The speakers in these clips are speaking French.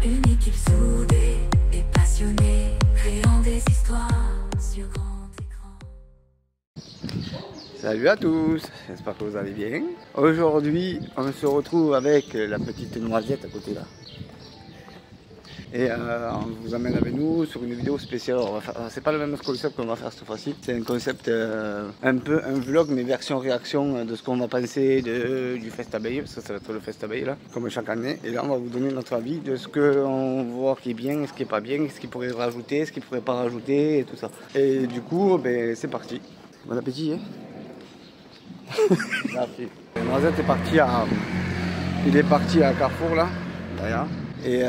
Une équipe soudée et passionnée, créant des histoires sur grand écran. Salut à tous, j'espère que vous allez bien. Aujourd'hui, on se retrouve avec la petite Noisette à côté là. Et on vous amène avec nous sur une vidéo spéciale. C'est pas le même concept qu'on va faire cette fois-ci. C'est un concept un peu un vlog, mais version réaction de ce qu'on va penser du Festabeille. Ça va être le Festabeille là, comme chaque année. Et là, on va vous donner notre avis de ce qu'on voit qui est bien, ce qui est pas bien, ce qu'il pourrait rajouter, ce qu'il pourrait pas rajouter et tout ça. Et du coup, ben, c'est parti. Bon appétit, hein. Merci. Noisette est parti il est parti à Carrefour là, derrière. Et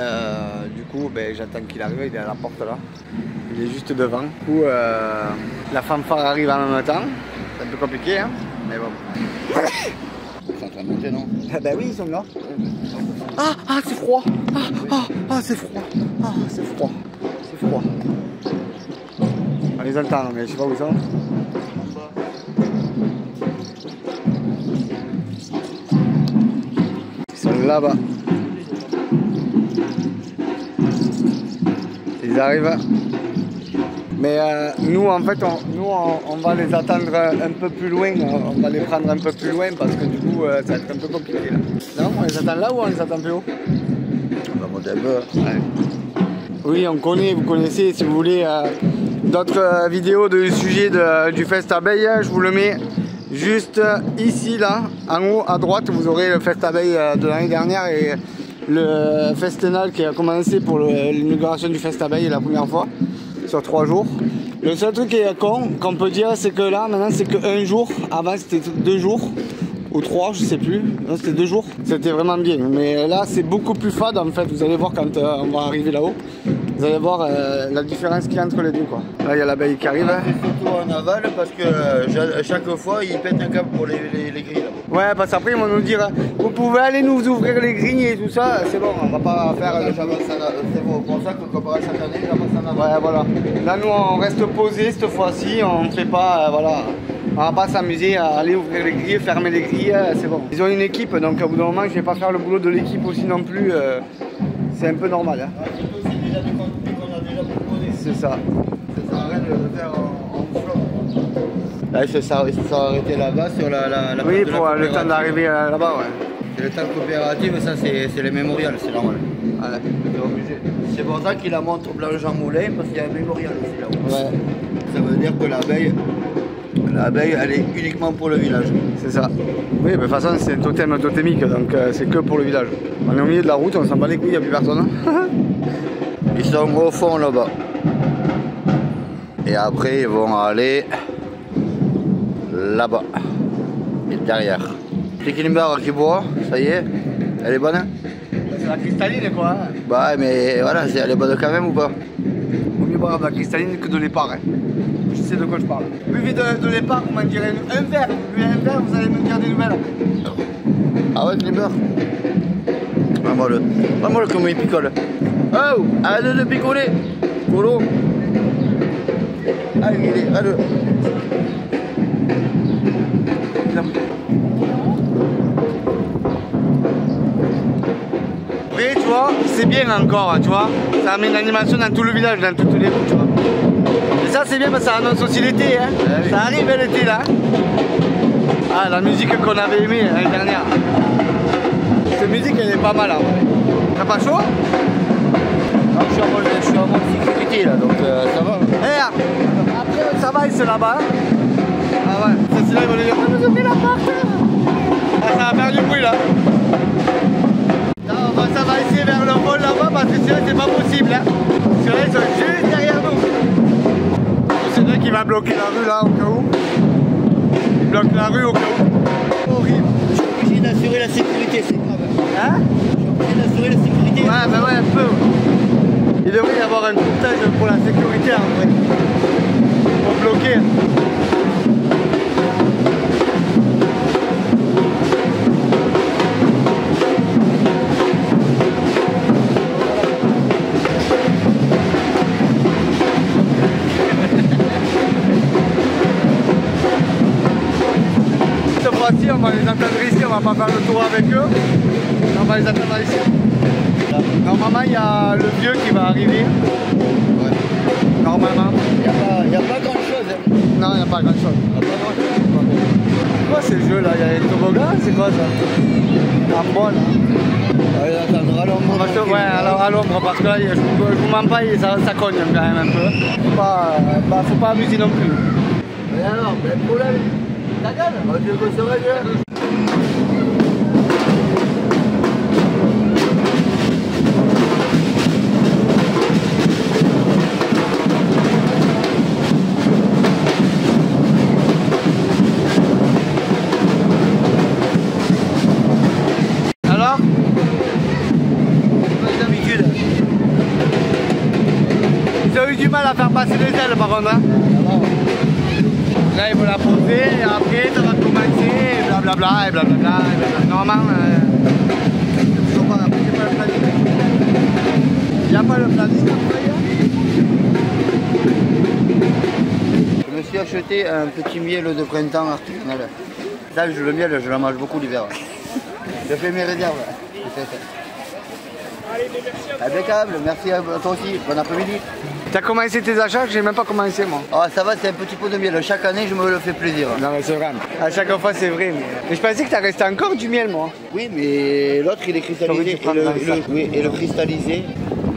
du coup, ben, j'attends qu'il arrive, il est à la porte là. Il est juste devant. Du coup, la fanfare arrive en même temps. C'est un peu compliqué, hein, mais bon. Ils sont en train de monter, non? Ah ben oui, ils sont là. Ah, c'est froid. C'est froid. C'est froid. C'est froid. On les entend, mais je sais pas où ils sont. Ils sont là-bas. Ils arrivent. Mais nous en fait on va les attendre un peu plus loin, on va les prendre un peu plus loin parce que du coup ça va être un peu compliqué là. Non, on les attend là ou on les attend plus haut? On va monter un peu. Ouais. Oui, on connaît, vous connaissez, si vous voulez d'autres vidéos du sujet du Festabeille, je vous le mets juste ici là, en haut à droite, vous aurez le Festabeille de l'année dernière et le Festinal qui a commencé pour l'inauguration du Festabeille la première fois sur 3 jours. Le seul truc qui est con qu'on peut dire, c'est que là maintenant c'est qu'un jour. Avant c'était 2 jours ou 3, je sais plus. Là c'était 2 jours. C'était vraiment bien. Mais là c'est beaucoup plus fade en fait. Vous allez voir quand on va arriver là-haut. Vous allez voir la différence qu'il y a entre les deux quoi. Là il y a l'abeille qui arrive. Surtout en aval parce que chaque fois ils pètent un câble pour les grilles là-bas. Ouais, parce qu'après ils vont nous dire vous pouvez aller nous ouvrir les grilles et tout ça. C'est bon, on va pas faire. C'est pour ça que comparé à cette année, j'avance en aval. Ouais, voilà. Là nous on reste posé cette fois-ci. On ne fait pas, voilà. On va pas s'amuser à aller ouvrir les grilles, fermer les grilles. C'est bon. Ils ont une équipe, donc au bout d'un moment je vais pas faire le boulot de l'équipe aussi non plus. C'est un peu normal. Hein. C'est déjà du contenu qu'on a déjà proposé. C'est ça. Ça sert à rien de le faire en flot. Là, il se sont arrêtés là-bas sur la oui, pour le temps d'arriver là-bas, ouais. C'est le temps coopératif, ça c'est les mémorials, c'est normal. Ouais. C'est pour ça qu'il la montre Blanc-Jean Moulin, parce qu'il y a un mémorial aussi là-haut. Ouais. Ça veut dire que l'abeille, elle est uniquement pour le village. C'est ça. Oui, de toute façon, c'est un totem totémique, donc c'est que pour le village. On est au milieu de la route, on s'en bat les couilles, il n'y a plus personne. Ils sont au fond là-bas. Et après, ils vont aller là-bas. Et derrière. C'est Kilimbar qui boit, ça y est. Elle est bonne, hein? C'est la cristalline, quoi. Bah, mais voilà, elle est bonne quand même ou pas? Vaut mieux boire de la cristalline que de l'épargne. Hein. Je sais de quoi je parle. Buvez de l'épargne, vous m'en direz un verre. Buvez un verre, vous allez me dire des nouvelles. Ah ouais, Kilimbar? Vraiment le comment il picole. Oh, arrête de picoler. Colo. Allez, allez. Mais tu vois, c'est bien encore, tu vois. Ça amène l'animation dans tout le village, dans toutes les rues, tu vois. Et ça c'est bien parce que ça annonce aussi l'été, hein. Ah oui. Ça arrive l'été là. Ah, la musique qu'on avait aimée l'année dernière. Cette musique elle est pas mal, hein. T'as pas chaud? Non, je suis en mode sécurité là, donc ça va. Eh, après ça va, c'est là-bas. Ah ouais, c'est là ils vont lui dire vous ouvrez la porte. Ah, ça va faire du bruit là. Non, ça va essayer vers le pôle là-bas parce que sinon c'est pas possible. Hein. Parce que là ils sont juste derrière nous. C'est vrai qu'il va bloquer la rue là au cas où. Il bloque la rue au cas où. Horrible. Je suis obligé d'assurer la sécurité, c'est grave. Hein? Je suis obligé d'assurer la sécurité. Ouais, bah ouais, un peu. Il devrait y avoir un courtage pour la sécurité en vrai. Pour bloquer. Cette fois-ci, on va les attendre ici, on va pas faire le tour avec eux. On va les attendre ici. Normalement, il y a le vieux qui va arriver. Ouais. Normalement. Il n'y a pas grand chose. Hein. Non, il n'y a pas grand chose. Il n'y a pas grand chose. C'est quoi ces jeux là? Il y a les toboggans, c'est quoi ça? En bois là. Ouais, attendre à l'ombre. Ouais, alors à l'ombre parce que là, je vous mens pas, ça cogne quand même un peu. Faut pas abuser non plus. Mais alors, le problème, ta gueule, tu veux qu'on se règle? À faire passer les ailes par contre hein. Là il faut la poser et après ça va commencer et blablabla et blablabla. Normalement toujours pas, après c'est pas le planning. Il n'y a pas le planning après. Je me suis acheté un petit miel de printemps artisanal. Ça le miel je la mange beaucoup l'hiver. Je fais mes réserves. Impeccable, merci à toi aussi, bon après-midi. T'as commencé tes achats? J'ai même pas commencé moi. Ah ça va, c'est un petit pot de miel, chaque année je me le fais plaisir. Non mais c'est vrai, à chaque fois c'est vrai. Mais je pensais que t'as resté encore du miel moi. Oui mais l'autre il est cristallisé et le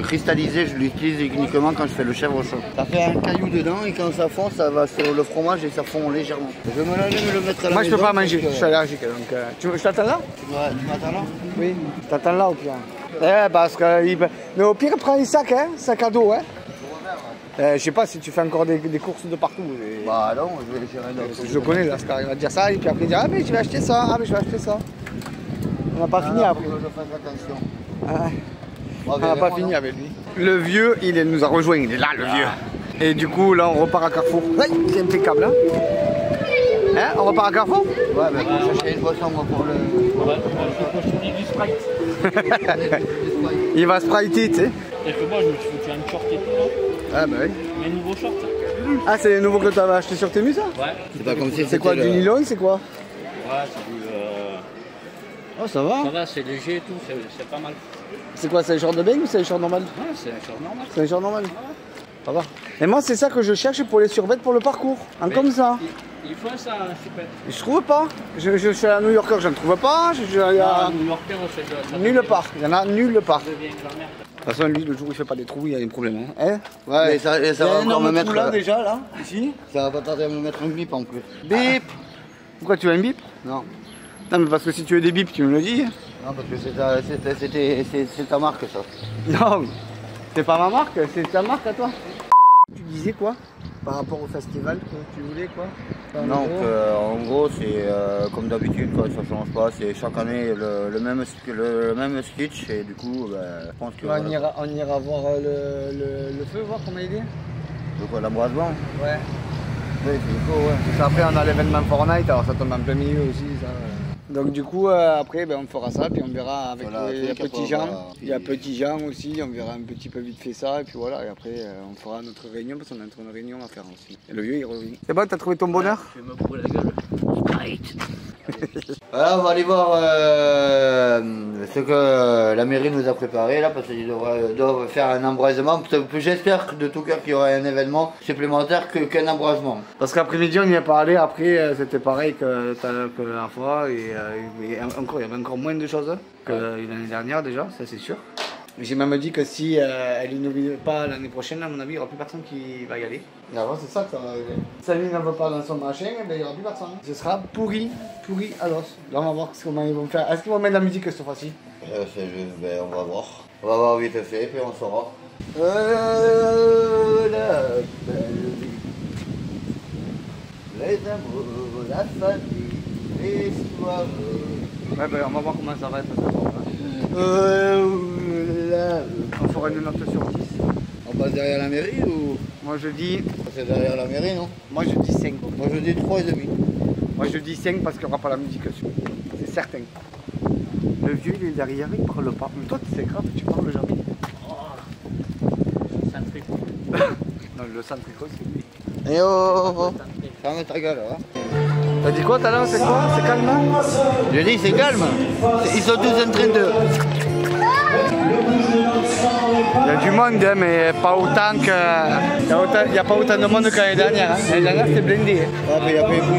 cristallisé je l'utilise uniquement quand je fais le chèvre chaud. Ça fait un caillou dedans et quand ça fond ça va sur le fromage et ça fond légèrement. Je vais me le mettre à la moi maison. Je peux pas manger, je suis allergique donc je t'attends là? Tu m'attends là? Oui, je t'attends là au pire. Parce que mais au pire prends un sac hein, sac à dos hein. Je sais pas si tu fais encore des courses de partout. Et... Bah non, je vais gérer d'autres. Je connais là, ce qui arrive à dire ça et puis après il dit ah mais je vais acheter ça, ah mais je vais acheter ça. On n'a pas fini après. Je fasse attention. Ah. On n'a pas fini avec lui. Le vieux, il nous a rejoint, il est là le vieux. Et du coup là on repart à Carrefour. Ouais, c'est impeccable hein. Hein, on repart à Carrefour? Ouais, mais faut chercher une boisson moi pour le... Ouais, je dis du Sprite. Il va spriter, tu sais. Et que moi, je me suis foutu un short et tout, là. Ah bah oui. Mes nouveaux shorts. Ah, c'est les nouveaux que tu avais acheté sur Temu, ça? Ouais. C'est pas comme si c'est quoi, du nylon, c'est quoi? Ouais, c'est du... Oh, ça va. Ça va, c'est léger et tout, c'est pas mal. C'est quoi, c'est un short de bain ou c'est un short normal? Ouais, c'est un short normal. C'est un short normal. Ça va. Et moi, c'est ça que je cherche pour les survêtements pour le parcours. En comme ça. Il faut ça, super. Je trouve pas. Je suis à New Yorker, je ne trouve pas. Je suis à New Yorker, c'est nulle part. Il y en a nulle part. Ça devient de la merde. De toute façon, lui, le jour où il fait pas des trous, il y a des problèmes. Hein? Ouais, et ça va encore me mettre là déjà, là, ici. Ça va pas tarder à me mettre un bip en plus. Bip. Pourquoi tu veux un bip? Non. Non, mais parce que si tu veux des bips, tu me le dis. Non, parce que c'est ta marque ça. Non, c'est pas ma marque, c'est ta marque à toi. Tu disais quoi par rapport au festival que tu voulais quoi? Donc en gros c'est comme d'habitude quoi, ça change pas, c'est chaque année le même sketch et du coup je pense que... On ira voir le feu, voir comment il est. De quoi, l'embrasement? Ouais. Oui, c'est beau, ouais. Parce qu'après on a l'événement Fortnite, alors ça tombe en plein milieu aussi ça. Donc du coup après on fera ça, puis on verra avec les petits gens. Il y a petits gens aussi, on verra un petit peu vite fait ça, et puis voilà, et après on fera notre réunion, parce qu'on a une réunion à faire aussi. Et le vieux il revient. C'est bon, t'as trouvé ton bonheur? Je vais me brûler la gueule. Voilà, on va aller voir ce que la mairie nous a préparé là, parce qu'ils doivent faire un embrasement. J'espère de tout cœur qu'il y aura un événement supplémentaire qu'un embrasement. Parce qu'après-midi on y a parlé, après c'était pareil que la dernière fois, et encore, il y avait encore moins de choses que l'année dernière déjà, ça c'est sûr. J'ai même dit que si elle n'innovait pas l'année prochaine, à mon avis, il n'y aura plus personne qui va y aller. Et alors c'est ça que ça va arriver. Si elle n'en veut pas dans son machin, il n'y aura plus personne. Ce sera pourri à l'os. Là on va voir comment ils vont faire. Est-ce qu'ils vont mettre de la musique cette fois-ci? On va voir. On va voir vite fait, puis on saura. La belle vie. Les amours, la famille, les soirées. Ouais, on va voir comment ça va être. On fera une note sur 10. On passe derrière la mairie ou... Moi je dis... C'est derrière la mairie, non? Moi je dis 5. Moi je dis 3,5. Moi je dis 5 parce qu'il n'y aura pas la musique dessus. C'est certain. Le vieux il est derrière, il parle pas. Mais toi c'est grave, tu parles jamais. Non, le centrico c'est lui. Eh oh. Ferme ta gueule, hein. T'as dit quoi tout à l'heure? C'est quoi? C'est calme là? Je dis c'est calme. Ils sont tous en train de... y a du monde, hein, mais pas autant que. Il n'y a pas autant de monde que l'année dernière. Hein. L'année dernière, c'était blindé. Ouais, mais il y a plus de trucs.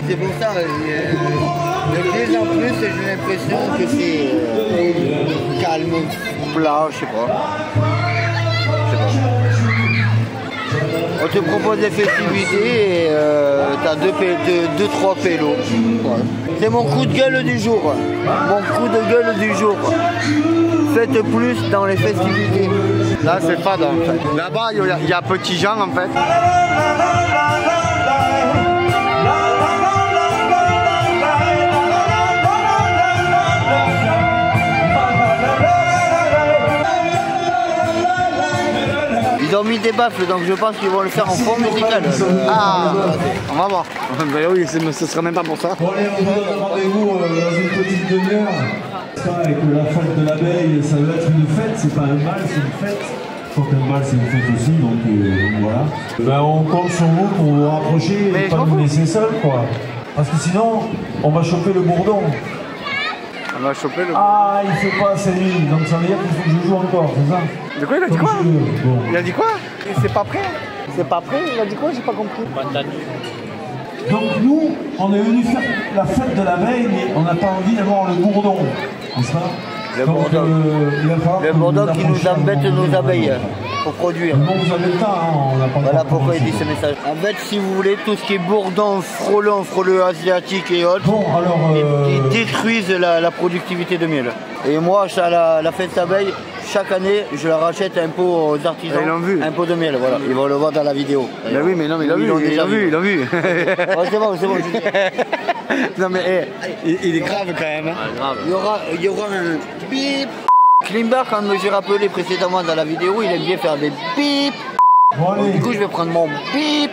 C'est pour ça, de plus en plus, j'ai l'impression que c'est calme, plat, je sais pas. On te propose des festivités et t'as 2-3 pélos. Voilà. C'est mon coup de gueule du jour. Mon coup de gueule du jour. Faites plus dans les festivités. Là, c'est fade en fait. Là-bas, il y a Petit Jean en fait. Ils ont mis des baffles, donc je pense qu'ils vont le faire en fond musical. Ah, on va voir. Ben oui, ce sera même pas pour ça. Bon allez, on vous donne rendez-vous dans une petite demi-heure. Avec la fête de l'abeille, ça doit être une fête, c'est pas un bal, c'est une fête. Quand un bal, c'est une fête aussi, donc voilà. Ben, on compte sur vous pour vous rapprocher et pas nous laisser seuls, quoi. Parce que sinon, on va choper le bourdon. On va choper le. Ah, il fait pas assez nuit, donc ça veut dire qu'il faut que je joue encore, c'est ça? De quoi il a dit quoi? Bon. Il a dit quoi? C'est pas prêt? C'est pas prêt? Il a dit quoi? J'ai pas compris. Donc nous, on est venus faire la fête de l'abeille, mais on n'a pas envie d'avoir le bourdon, n'est-ce pas? Le bourdon qui nous embête nos abeilles pour produire. Bon, vous avez le temps, hein, on n'a pas le Voilà temps pourquoi il dit ce message. En fait, si vous voulez, tout ce qui est bourdon, frelon asiatique et autres, bon, alors, ils détruisent la productivité de miel. Et moi, à la fête d'abeille, chaque année, je leur achète un pot aux artisans. Ils l'ont vu. Un pot de miel, voilà. Ils vont le voir dans la vidéo. Ben oui, mais non, mais ils l'ont vu. Ouais, c'est bon, je dis. Non mais il est grave quand même. Hein. Ah, grave. Il y aura un bip. Klimbar, quand j'ai rappelé précédemment dans la vidéo, il aime bien faire des bip. bon, allez. Du coup, je vais prendre mon bip.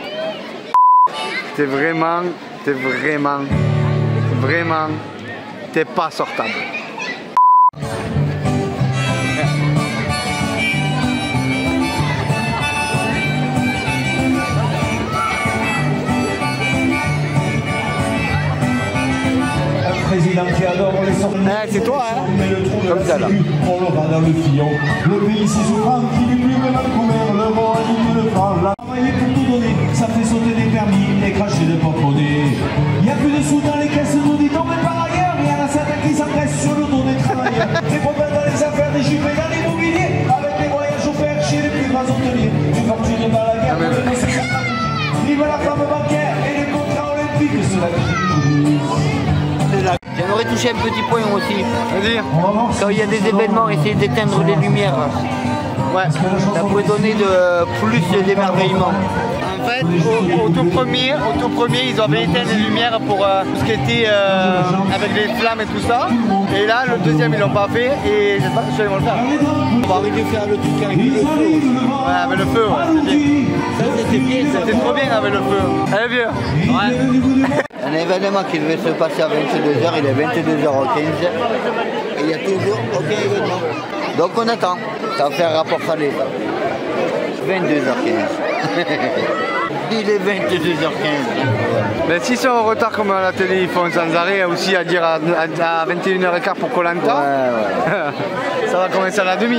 T'es vraiment, t'es pas sortable. Président qui adore les sorties. C'est toi, hein? Mais le trou de Comme la ça, là. sécu, on l'aura dans le fillon. Le pays si souffrant, qui n'est plus même couvert. Le vent anime le franc. La travailler pour tout donner, ça fait sauter des permis et cracher des porte-monnaies. Il n'y a plus de sous dans les caisses, nous dit-on, mais par ailleurs, il y en a certains qui s'engraissent sur le dos des travailleurs. Des problèmes dans les affaires, des jupés dans l'immobilier, avec des voyages offerts chez les plus grands hôteliers. Une fortune dans la guerre, vive la femme bancaire et les contrats olympiques, cela crie. J'aimerais toucher un petit point aussi. Vas-y. Quand il y a des événements, essayez d'éteindre les lumières. Ouais. Ça pourrait donner plus d'émerveillement. En fait, au tout premier, ils avaient éteint les lumières pour tout ce qui était avec les flammes et tout ça. Et là, le deuxième, ils l'ont pas fait et je sais pas si ils vont le faire. On va arrêter de faire le truc avec le feu. Ouais, avec le feu, ouais, c'est bien. Ça, c'était bien. C'était trop bien avec le feu. Allez, vieux. Ouais. Un événement qui devait se passer à 22h, il est 22h15. Et il y a toujours aucun événement. Donc on attend. Ça va faire rapport salé. 22h15. Il est 22h15. Mais si c'est en retard comme à la télé, ils font sans arrêt aussi à dire à 21h15 pour Koh Lanta. Ouais. Ça va commencer à la demi.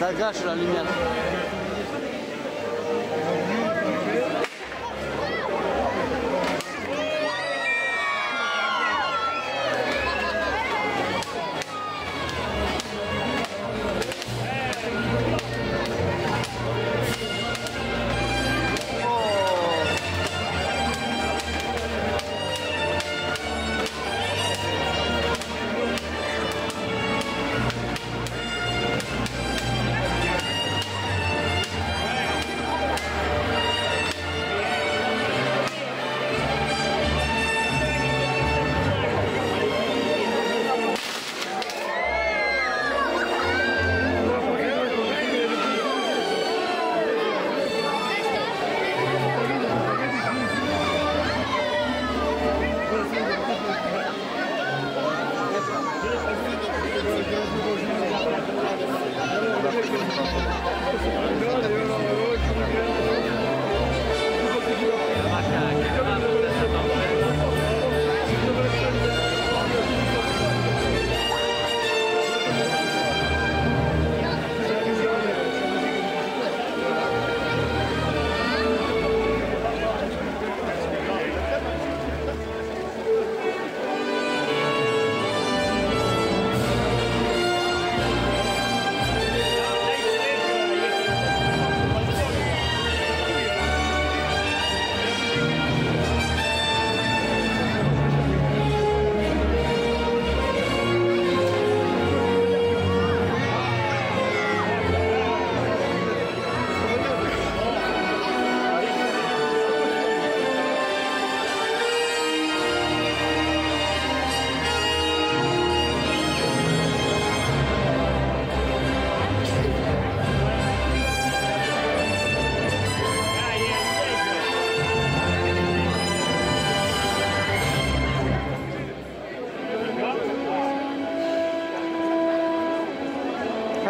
Ça gâche la lumière.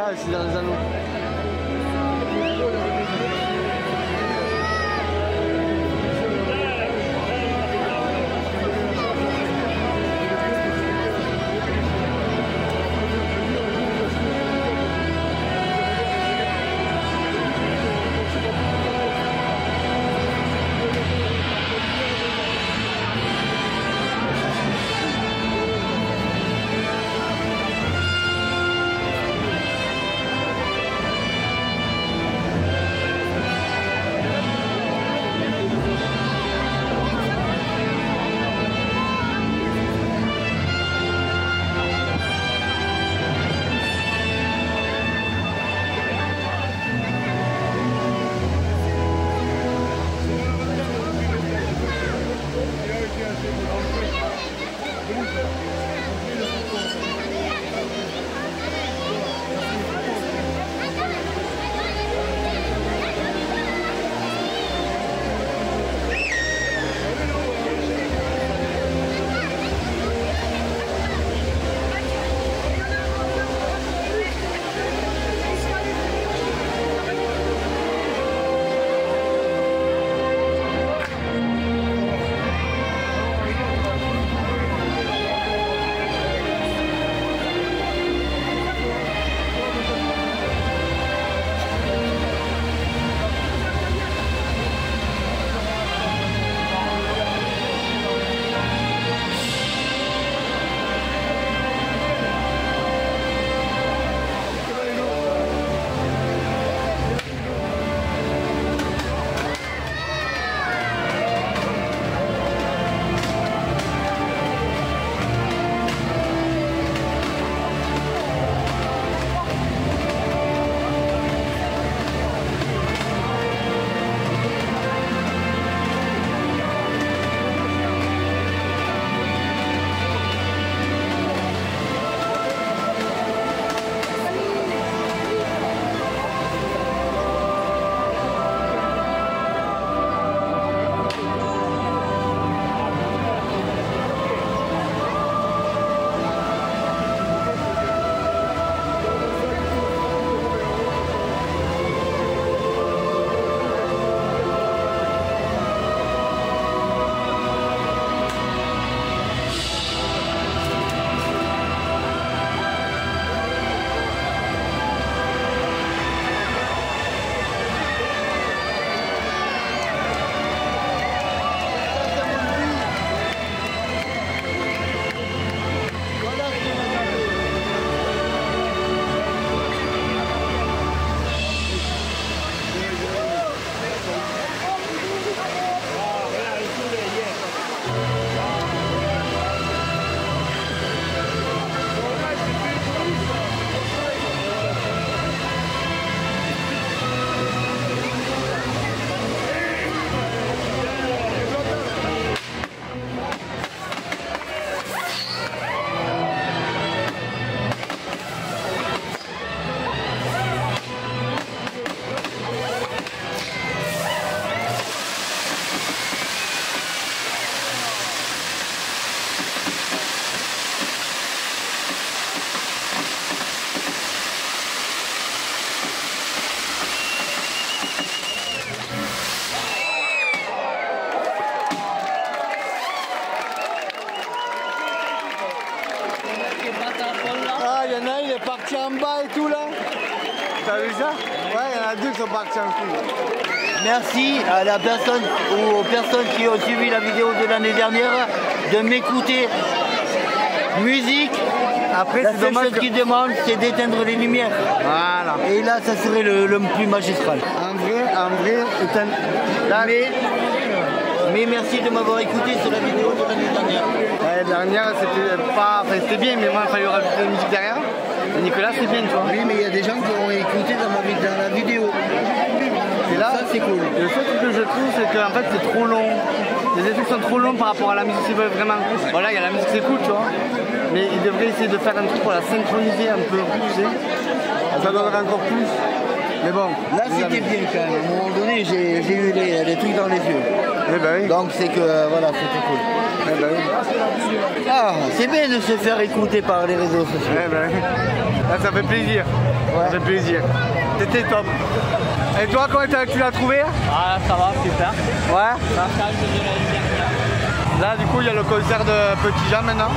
Ah, je suis dans les anneaux. il est parti en bas et tout là. T'as vu ça? Ouais, il y en a deux qui sont partis en couille. Merci à la personne ou aux personnes qui ont suivi la vidéo de l'année dernière de m'écouter. Musique. Après, la c'est seule dommage chose qu'ils demandent, c'est d'éteindre les lumières. Voilà. Et là, ça serait le plus magistral. En vrai, là, mais merci de m'avoir écouté sur la vidéo de l'année dernière. l'année dernière, c'était pas, enfin, c'était bien, mais moi, il fallait rajouter la musique derrière. Et Nicolas, c'est bien, tu vois. Oui, mais il y a des gens qui ont écouté dans la vidéo. Et là, ça, c'est cool. Le seul truc que je trouve, c'est qu'en fait, c'est trop long. Les effets sont trop longs par rapport à la musique s'ils veulent vraiment. Voilà, il y a la musique, c'est cool, tu vois. Mais ils devraient essayer de faire un truc pour la synchroniser un peu plus, tu sais. Ça donnerait encore plus. Mais bon. Là, c'était bien quand même. À un moment donné, j'ai eu les trucs dans les yeux. Eh ben oui. Donc, c'est que, voilà, c'était cool. Eh ben oui. Ah, c'est bien de se faire écouter par les réseaux sociaux. Eh ben oui. Là, ça fait plaisir. Ouais. Ça fait plaisir. C'était top. Et toi, comment tu l'as trouvé? Ah, ça va, super. Ouais. Ça change de la lumière. Là, du coup, il y a le concert de Petit Jean maintenant.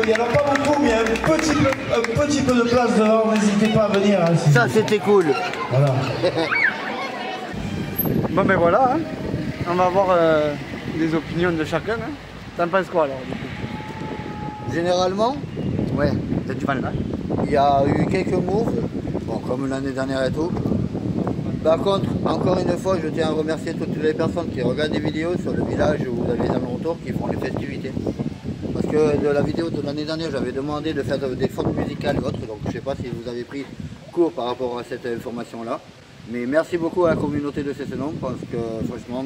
Il n'y en a pas beaucoup, mais un petit peu de place dehors, n'hésitez pas à venir. Hein, si ça, c'était cool. Voilà. Bon ben voilà, hein. On va voir les opinions de chacun. Hein. T'en penses quoi alors du coup? Généralement, Ouais, t'as du mal là. il y a eu quelques moves, bon, comme l'année dernière et tout. Par contre, encore une fois, je tiens à remercier toutes les personnes qui regardent des vidéos sur le village où vous avez les alentours qui font les festivités. Parce que de la vidéo de l'année dernière, j'avais demandé de faire des fautes musicales et autres, donc je ne sais pas si vous avez pris cours par rapport à cette information-là. Mais merci beaucoup à la communauté de Cessenon parce que franchement,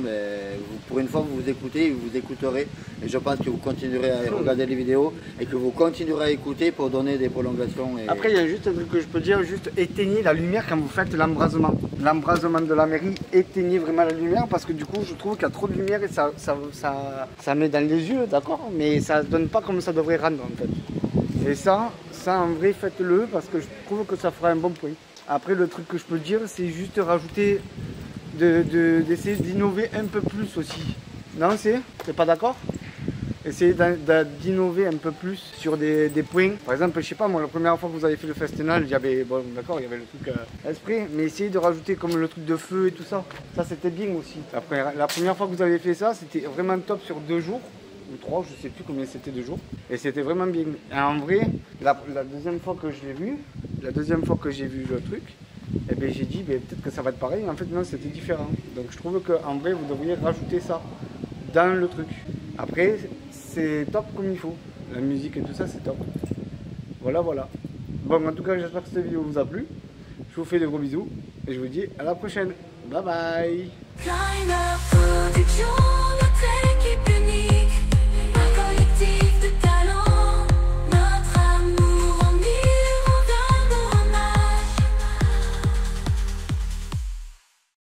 pour une fois, vous vous écoutez et vous vous écouterez. Et je pense que vous continuerez à regarder les vidéos et que vous continuerez à écouter pour donner des prolongations. Et... Après, il y a juste un truc que je peux dire, juste éteignez la lumière quand vous faites l'embrasement. L'embrasement de la mairie, éteignez vraiment la lumière parce que du coup, je trouve qu'il y a trop de lumière et ça met dans les yeux, d'accord? Mais ça donne pas comme ça devrait rendre en fait. Et ça en vrai, faites-le parce que je trouve que ça fera un bon point. Après, le truc que je peux dire, c'est juste rajouter, d'essayer d'innover un peu plus aussi. Non, t'es pas d'accord? Essayer d'innover un peu plus sur des points. Par exemple, je sais pas, moi, la première fois que vous avez fait le festival, il y avait, bon, d'accord, il y avait le truc esprit, mais essayez de rajouter comme le truc de feu et tout ça. Ça, c'était bien aussi. Après, la première fois que vous avez fait ça, c'était vraiment top sur 2 jours. Ou 3, je sais plus combien c'était de jours. Et c'était vraiment bien. Et en vrai, la deuxième fois que je l'ai vu, la deuxième fois que j'ai vu le truc, eh ben, j'ai dit peut-être que ça va être pareil. En fait, non, c'était différent. Donc je trouve qu'en vrai, vous devriez rajouter ça dans le truc. Après, c'est top comme il faut. La musique et tout ça, c'est top. Voilà, voilà. Bon, en tout cas, j'espère que cette vidéo vous a plu. Je vous fais de gros bisous. Et je vous dis à la prochaine. Bye bye.